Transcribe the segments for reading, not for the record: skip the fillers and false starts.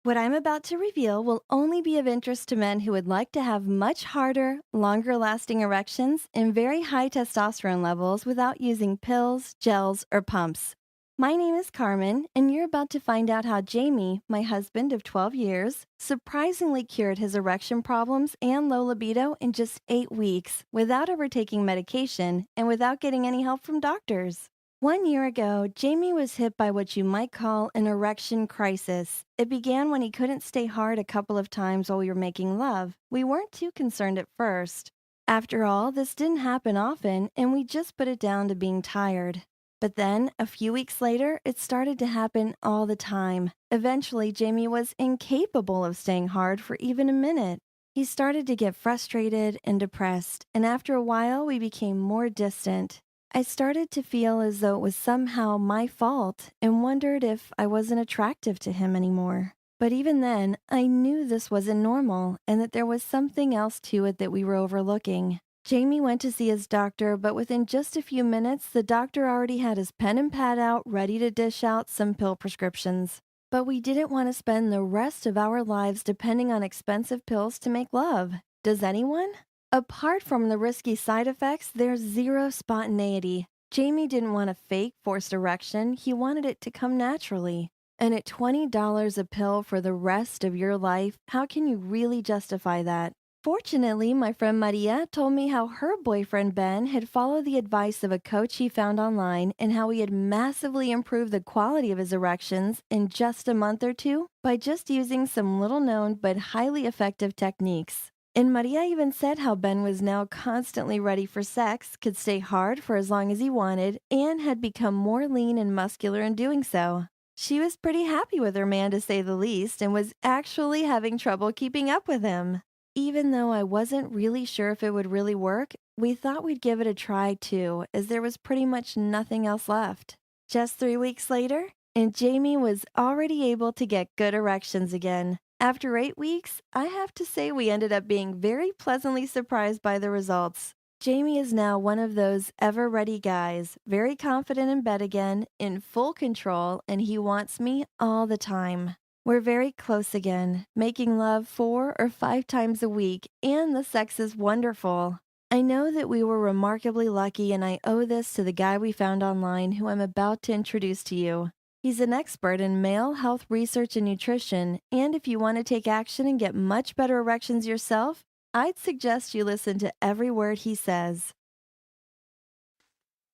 What I'm about to reveal will only be of interest to men who would like to have much harder, longer lasting erections and very high testosterone levels without using pills, gels, or pumps. My name is Carmen, and you're about to find out how Jamie, my husband of 12 years, surprisingly cured his erection problems and low libido in just 8 weeks without ever taking medication and without getting any help from doctors. 1 year ago, Jamie was hit by what you might call an erection crisis. It began when he couldn't stay hard a couple of times while we were making love. We weren't too concerned at first. After all, this didn't happen often, and we just put it down to being tired. But then, a few weeks later, it started to happen all the time. Eventually, Jamie was incapable of staying hard for even a minute. He started to get frustrated and depressed, and after a while, we became more distant. I started to feel as though it was somehow my fault and wondered if I wasn't attractive to him anymore. But even then, I knew this wasn't normal and that there was something else to it that we were overlooking. Jamie went to see his doctor, but within just a few minutes, the doctor already had his pen and pad out ready to dish out some pill prescriptions. But we didn't want to spend the rest of our lives depending on expensive pills to make love. Does anyone? Apart from the risky side effects, there's zero spontaneity. Jamie didn't want a fake forced erection, he wanted it to come naturally. And at $20 a pill for the rest of your life, how can you really justify that? Fortunately, my friend Maria told me how her boyfriend Ben had followed the advice of a coach he found online and how he had massively improved the quality of his erections in just a month or two by just using some little known but highly effective techniques. And Maria even said how Ben was now constantly ready for sex, could stay hard for as long as he wanted, and had become more lean and muscular in doing so. She was pretty happy with her man, to say the least, and was actually having trouble keeping up with him. Even though I wasn't really sure if it would really work, we thought we'd give it a try too, as there was pretty much nothing else left. Just 3 weeks later, and Jamie was already able to get good erections again. After 8 weeks, I have to say we ended up being very pleasantly surprised by the results. Jamie is now one of those ever-ready guys, very confident in bed again, in full control, and he wants me all the time. We're very close again, making love 4 or 5 times a week, and the sex is wonderful. I know that we were remarkably lucky, and I owe this to the guy we found online who I'm about to introduce to you. He's an expert in male health research and nutrition, and if you want to take action and get much better erections yourself, I'd suggest you listen to every word he says.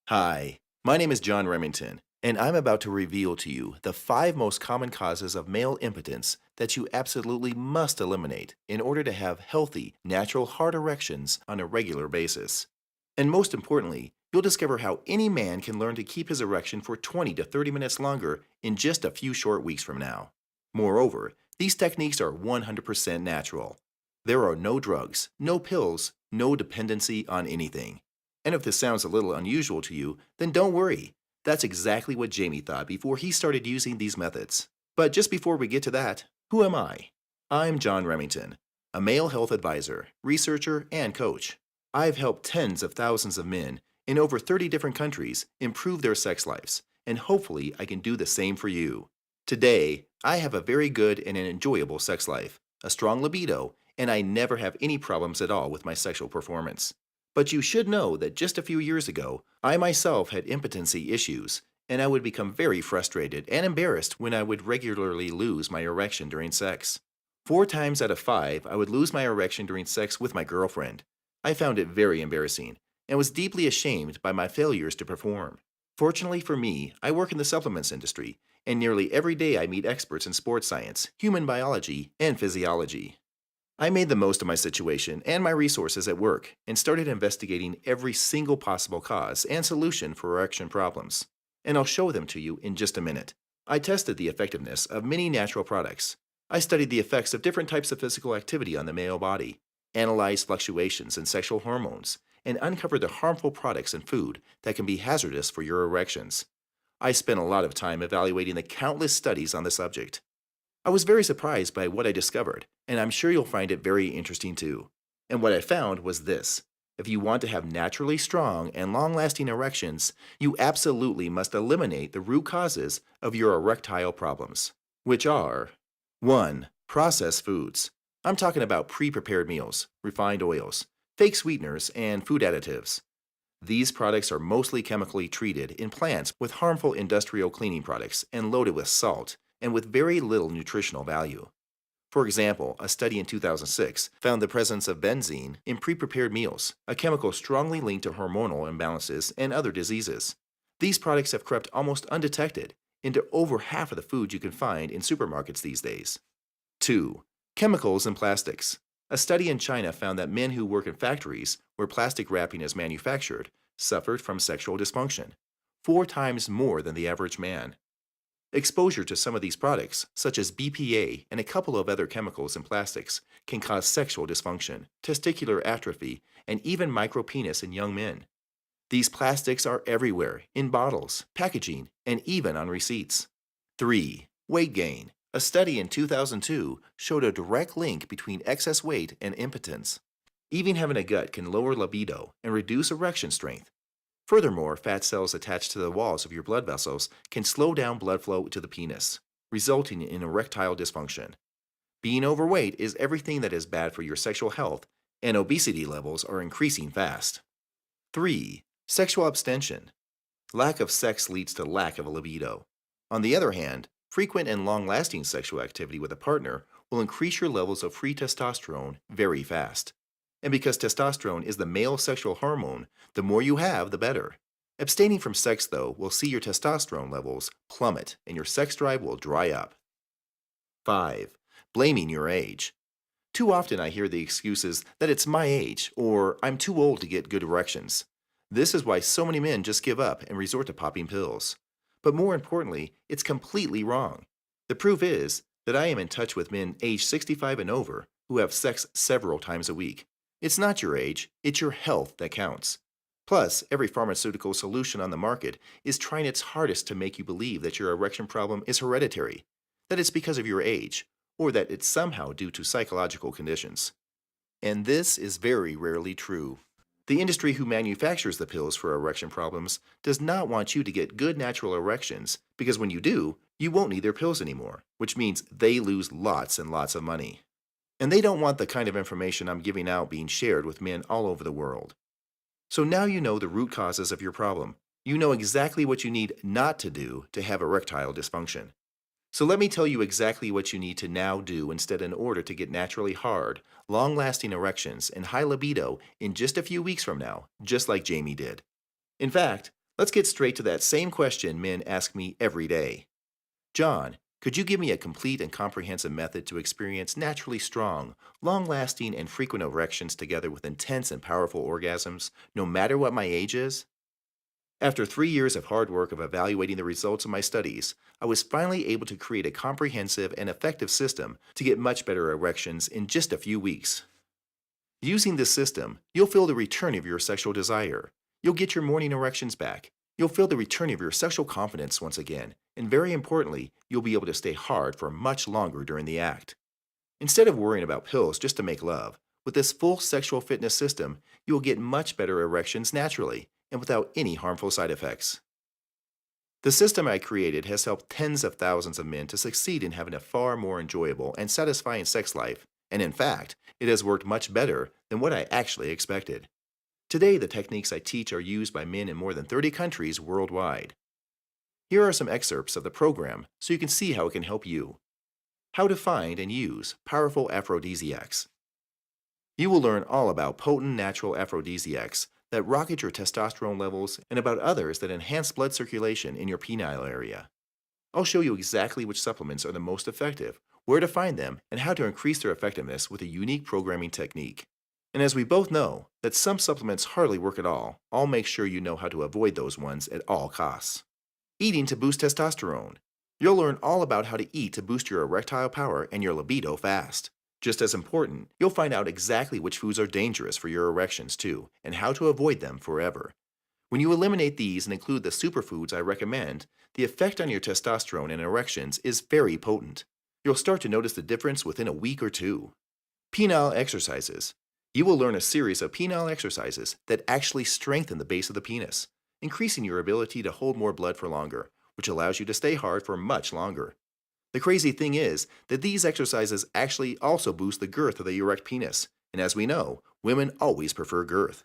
Hi, my name is John Remington, and I'm about to reveal to you the 5 most common causes of male impotence that you absolutely must eliminate in order to have healthy, natural hard erections on a regular basis. And most importantly, you'll discover how any man can learn to keep his erection for 20 to 30 minutes longer in just a few short weeks from now. Moreover, these techniques are 100% natural. There are no drugs, no pills, no dependency on anything. And if this sounds a little unusual to you, then don't worry. That's exactly what Jamie thought before he started using these methods. But just before we get to that, who am I? I'm John Remington, a male health advisor, researcher, and coach. I've helped tens of thousands of men in over 30 different countries improve their sex lives, and hopefully I can do the same for you. Today, I have a very good and an enjoyable sex life, a strong libido, and I never have any problems at all with my sexual performance. But you should know that just a few years ago, I myself had impotency issues, and I would become very frustrated and embarrassed when I would regularly lose my erection during sex. 4 times out of 5, I would lose my erection during sex with my girlfriend. I found it very embarrassing and was deeply ashamed by my failures to perform. Fortunately for me, I work in the supplements industry, and nearly every day I meet experts in sports science, human biology, and physiology. I made the most of my situation and my resources at work and started investigating every single possible cause and solution for erection problems. And I'll show them to you in just a minute. I tested the effectiveness of many natural products. I studied the effects of different types of physical activity on the male body, analyzed fluctuations in sexual hormones, and uncovered the harmful products in food that can be hazardous for your erections. I spent a lot of time evaluating the countless studies on the subject. I was very surprised by what I discovered, and I'm sure you'll find it very interesting too. And what I found was this: if you want to have naturally strong and long-lasting erections, you absolutely must eliminate the root causes of your erectile problems, which are 1. Processed foods. I'm talking about pre-prepared meals, refined oils, fake sweeteners, and food additives. These products are mostly chemically treated in plants with harmful industrial cleaning products and loaded with salt and with very little nutritional value. For example, a study in 2006 found the presence of benzene in pre-prepared meals, a chemical strongly linked to hormonal imbalances and other diseases. These products have crept almost undetected into over half of the food you can find in supermarkets these days. 2. Chemicals and plastics. A study in China found that men who work in factories where plastic wrapping is manufactured suffered from sexual dysfunction, 4 times more than the average man. Exposure to some of these products, such as BPA and a couple of other chemicals and plastics, can cause sexual dysfunction, testicular atrophy, and even micropenis in young men. These plastics are everywhere, in bottles, packaging, and even on receipts. 3. Weight gain. A study in 2002 showed a direct link between excess weight and impotence. Even having a gut can lower libido and reduce erection strength. Furthermore, fat cells attached to the walls of your blood vessels can slow down blood flow to the penis, resulting in erectile dysfunction. Being overweight is everything that is bad for your sexual health, and obesity levels are increasing fast. 3. Sexual abstention. Lack of sex leads to lack of libido. On the other hand, frequent and long-lasting sexual activity with a partner will increase your levels of free testosterone very fast. And because testosterone is the male sexual hormone, the more you have, the better. Abstaining from sex, though, will see your testosterone levels plummet and your sex drive will dry up. 5. Blaming your age. Too often I hear the excuses that it's my age or I'm too old to get good erections. This is why so many men just give up and resort to popping pills. But more importantly, it's completely wrong. The proof is that I am in touch with men age 65 and over who have sex several times a week. It's not your age, it's your health that counts. Plus, every pharmaceutical solution on the market is trying its hardest to make you believe that your erection problem is hereditary, that it's because of your age, or that it's somehow due to psychological conditions. And this is very rarely true. The industry who manufactures the pills for erection problems does not want you to get good natural erections because when you do, you won't need their pills anymore, which means they lose lots and lots of money. And they don't want the kind of information I'm giving out being shared with men all over the world. So now you know the root causes of your problem. You know exactly what you need not to do to have erectile dysfunction. So let me tell you exactly what you need to now do instead in order to get naturally hard, long-lasting erections and high libido in just a few weeks from now, just like Jamie did. In fact, let's get straight to that same question men ask me every day. John, could you give me a complete and comprehensive method to experience naturally strong, long-lasting, and frequent erections together with intense and powerful orgasms, no matter what my age is? After 3 years of hard work of evaluating the results of my studies, I was finally able to create a comprehensive and effective system to get much better erections in just a few weeks. Using this system, you'll feel the return of your sexual desire. You'll get your morning erections back. You'll feel the return of your sexual confidence once again, and very importantly, you'll be able to stay hard for much longer during the act. Instead of worrying about pills just to make love, with this full sexual fitness system, you will get much better erections naturally and without any harmful side effects. The system I created has helped tens of thousands of men to succeed in having a far more enjoyable and satisfying sex life, and in fact, it has worked much better than what I actually expected. Today, the techniques I teach are used by men in more than 30 countries worldwide. Here are some excerpts of the program so you can see how it can help you. How to find and use powerful aphrodisiacs. You will learn all about potent natural aphrodisiacs that rocket your testosterone levels and about others that enhance blood circulation in your penile area. I'll show you exactly which supplements are the most effective, where to find them, and how to increase their effectiveness with a unique programming technique. And as we both know that some supplements hardly work at all, I'll make sure you know how to avoid those ones at all costs. Eating to boost testosterone. You'll learn all about how to eat to boost your erectile power and your libido fast. Just as important, you'll find out exactly which foods are dangerous for your erections too, and how to avoid them forever. When you eliminate these and include the superfoods I recommend, the effect on your testosterone and erections is very potent. You'll start to notice the difference within a week or two. Penile exercises. You will learn a series of penile exercises that actually strengthen the base of the penis, increasing your ability to hold more blood for longer, which allows you to stay hard for much longer. The crazy thing is that these exercises actually also boost the girth of the erect penis, and as we know, women always prefer girth.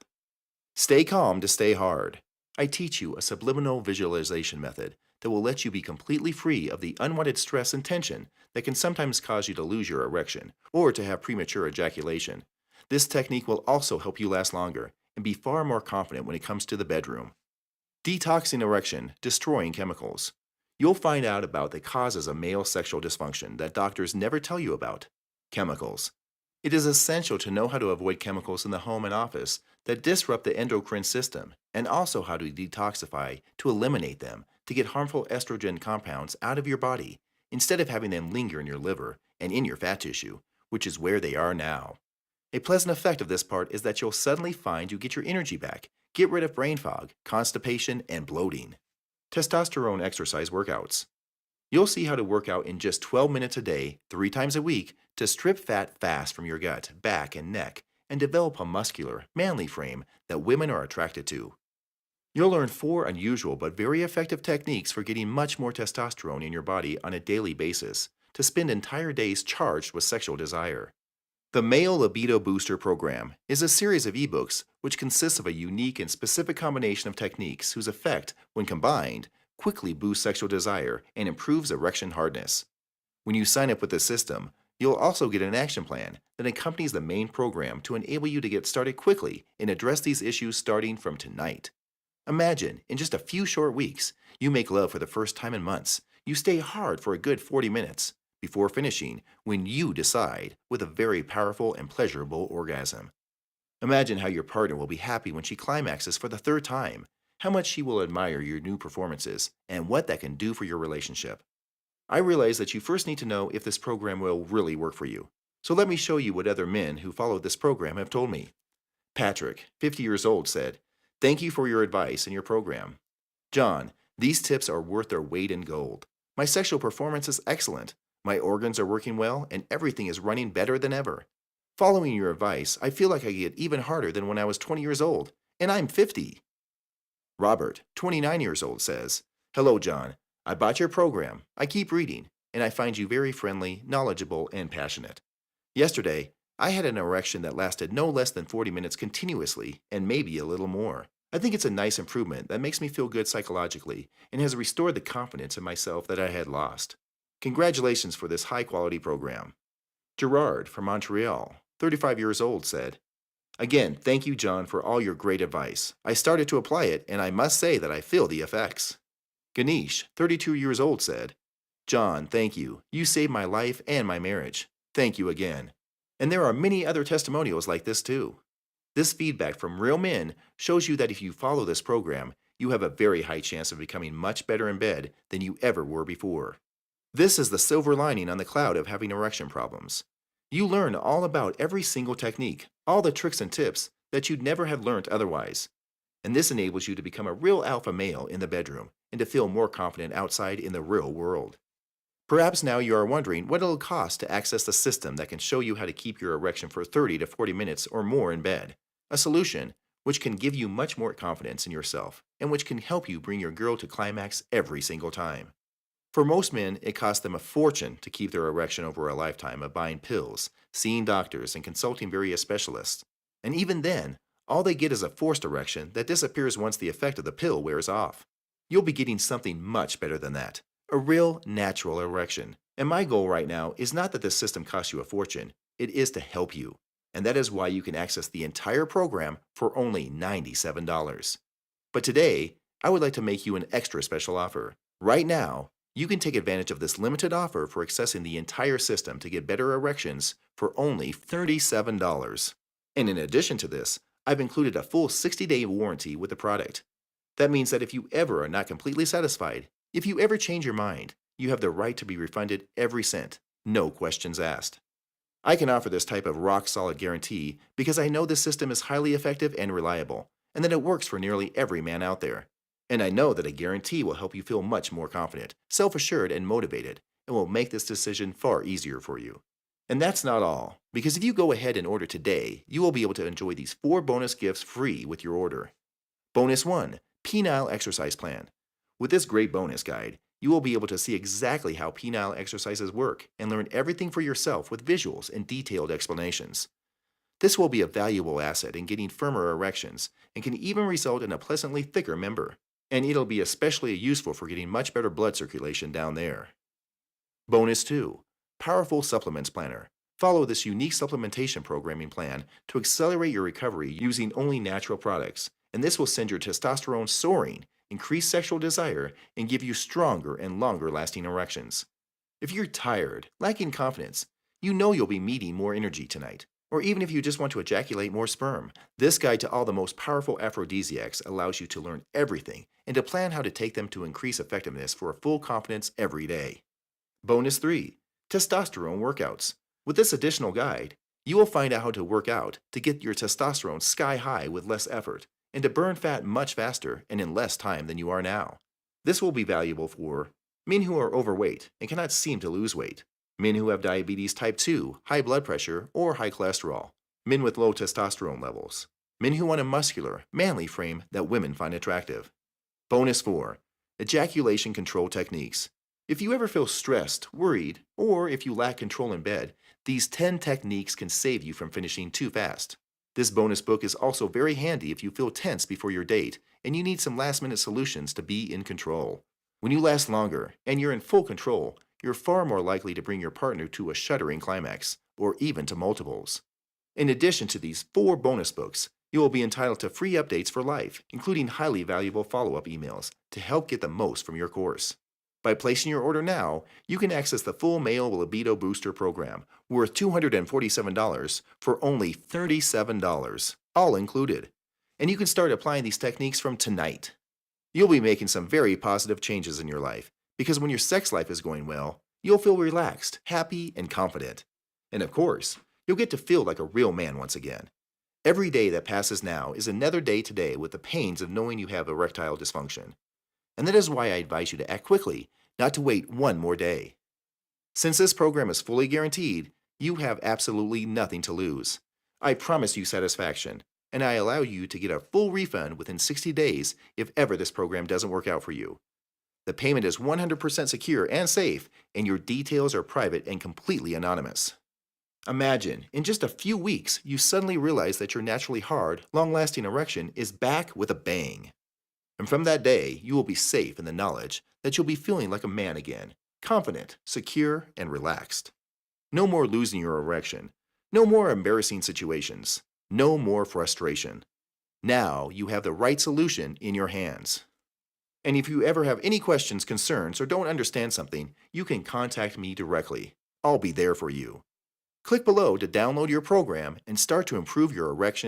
Stay calm to stay hard. I teach you a subliminal visualization method that will let you be completely free of the unwanted stress and tension that can sometimes cause you to lose your erection or to have premature ejaculation. This technique will also help you last longer and be far more confident when it comes to the bedroom. Detoxing erection, destroying chemicals. You'll find out about the causes of male sexual dysfunction that doctors never tell you about. Chemicals. It is essential to know how to avoid chemicals in the home and office that disrupt the endocrine system, and also how to detoxify to eliminate them to get harmful estrogen compounds out of your body instead of having them linger in your liver and in your fat tissue, which is where they are now. A pleasant effect of this part is that you'll suddenly find you get your energy back, get rid of brain fog, constipation, and bloating. Testosterone exercise workouts. You'll see how to work out in just 12 minutes a day, 3 times a week, to strip fat fast from your gut, back, and neck, and develop a muscular, manly frame that women are attracted to. You'll learn 4 unusual but very effective techniques for getting much more testosterone in your body on a daily basis to spend entire days charged with sexual desire. The Male Libido Booster Program is a series of ebooks which consists of a unique and specific combination of techniques whose effect, when combined, quickly boosts sexual desire and improves erection hardness. When you sign up with the system, you'll also get an action plan that accompanies the main program to enable you to get started quickly and address these issues starting from tonight. Imagine, in just a few short weeks, you make love for the first time in months. You stay hard for a good 40 minutes before finishing when you decide with a very powerful and pleasurable orgasm. Imagine how your partner will be happy when she climaxes for the third time, how much she will admire your new performances, and what that can do for your relationship. I realize that you first need to know if this program will really work for you. So let me show you what other men who followed this program have told me. Patrick, 50 years old, said, "Thank you for your advice and your program. John, these tips are worth their weight in gold. My sexual performance is excellent. My organs are working well, and everything is running better than ever. Following your advice, I feel like I get even harder than when I was 20 years old, and I'm 50. Robert, 29 years old, says, "Hello, John. I bought your program. I keep reading, and I find you very friendly, knowledgeable, and passionate. Yesterday, I had an erection that lasted no less than 40 minutes continuously, and maybe a little more. I think it's a nice improvement that makes me feel good psychologically and has restored the confidence in myself that I had lost. Congratulations for this high quality program." Gerard from Montreal, 35 years old, said, "Again, thank you, John, for all your great advice. I started to apply it, and I must say that I feel the effects." Ganesh, 32 years old, said, "John, thank you. You saved my life and my marriage. Thank you again." And there are many other testimonials like this too. This feedback from real men shows you that if you follow this program, you have a very high chance of becoming much better in bed than you ever were before. This is the silver lining on the cloud of having erection problems. You learn all about every single technique, all the tricks and tips that you'd never have learned otherwise. And this enables you to become a real alpha male in the bedroom and to feel more confident outside in the real world. Perhaps now you are wondering what it'll cost to access the system that can show you how to keep your erection for 30 to 40 minutes or more in bed. A solution which can give you much more confidence in yourself and which can help you bring your girl to climax every single time. For most men, it costs them a fortune to keep their erection over a lifetime of buying pills, seeing doctors, and consulting various specialists. And even then, all they get is a forced erection that disappears once the effect of the pill wears off. You'll be getting something much better than that. A real natural erection. And my goal right now is not that this system costs you a fortune, it is to help you. And that is why you can access the entire program for only $97. But today, I would like to make you an extra special offer. Right now, you can take advantage of this limited offer for accessing the entire system to get better erections for only $37. And in addition to this, I've included a full 60-day warranty with the product. That means that if you ever are not completely satisfied, if you ever change your mind, you have the right to be refunded every cent, no questions asked. I can offer this type of rock-solid guarantee because I know this system is highly effective and reliable, and that it works for nearly every man out there. And I know that a guarantee will help you feel much more confident, self-assured, and motivated, and will make this decision far easier for you. And that's not all, because if you go ahead and order today, you will be able to enjoy these 4 bonus gifts free with your order. Bonus 1, Penile Exercise Plan. With this great bonus guide, You will be able to see exactly how penile exercises work and learn everything for yourself with visuals and detailed explanations. This will be a valuable asset in getting firmer erections and can even result in a pleasantly thicker member. And it'll be especially useful for getting much better blood circulation down there. Bonus 2. Powerful Supplements Planner. Follow this unique supplementation programming plan to accelerate your recovery using only natural products, and this will send your testosterone soaring, increase sexual desire, and give you stronger and longer lasting erections. If you're tired, lacking confidence, you know you'll be needing more energy tonight. Or even if you just want to ejaculate more sperm, this guide to all the most powerful aphrodisiacs allows you to learn everything and to plan how to take them to increase effectiveness for full confidence every day. Bonus 3. Testosterone Workouts. With this additional guide, you will find out how to work out to get your testosterone sky high with less effort and to burn fat much faster and in less time than you are now. This will be valuable for men who are overweight and cannot seem to lose weight, men who have diabetes type 2, high blood pressure, or high cholesterol, men with low testosterone levels, men who want a muscular, manly frame that women find attractive. Bonus 4. Ejaculation Control Techniques. If you ever feel stressed, worried, or if you lack control in bed, these 10 techniques can save you from finishing too fast. This bonus book is also very handy if you feel tense before your date and you need some last-minute solutions to be in control. When you last longer and you're in full control, you're far more likely to bring your partner to a shuddering climax, or even to multiples. In addition to these 4 bonus books, you will be entitled to free updates for life, including highly valuable follow-up emails to help get the most from your course. By placing your order now, you can access the full Male Libido Booster program, worth $247 for only $37, all included. And you can start applying these techniques from tonight. You'll be making some very positive changes in your life, because when your sex life is going well, you'll feel relaxed, happy, and confident. And of course, you'll get to feel like a real man once again. Every day that passes now is another day today with the pains of knowing you have erectile dysfunction. And that is why I advise you to act quickly, not to wait one more day. Since this program is fully guaranteed, you have absolutely nothing to lose. I promise you satisfaction, and I allow you to get a full refund within 60 days if ever this program doesn't work out for you. The payment is 100% secure and safe, and your details are private and completely anonymous. Imagine, in just a few weeks, you suddenly realize that your naturally hard, long-lasting erection is back with a bang. And from that day, you will be safe in the knowledge that you'll be feeling like a man again, confident, secure, and relaxed. No more losing your erection. No more embarrassing situations. No more frustration. Now you have the right solution in your hands. And if you ever have any questions, concerns, or don't understand something, you can contact me directly. I'll be there for you. Click below to download your program and start to improve your erection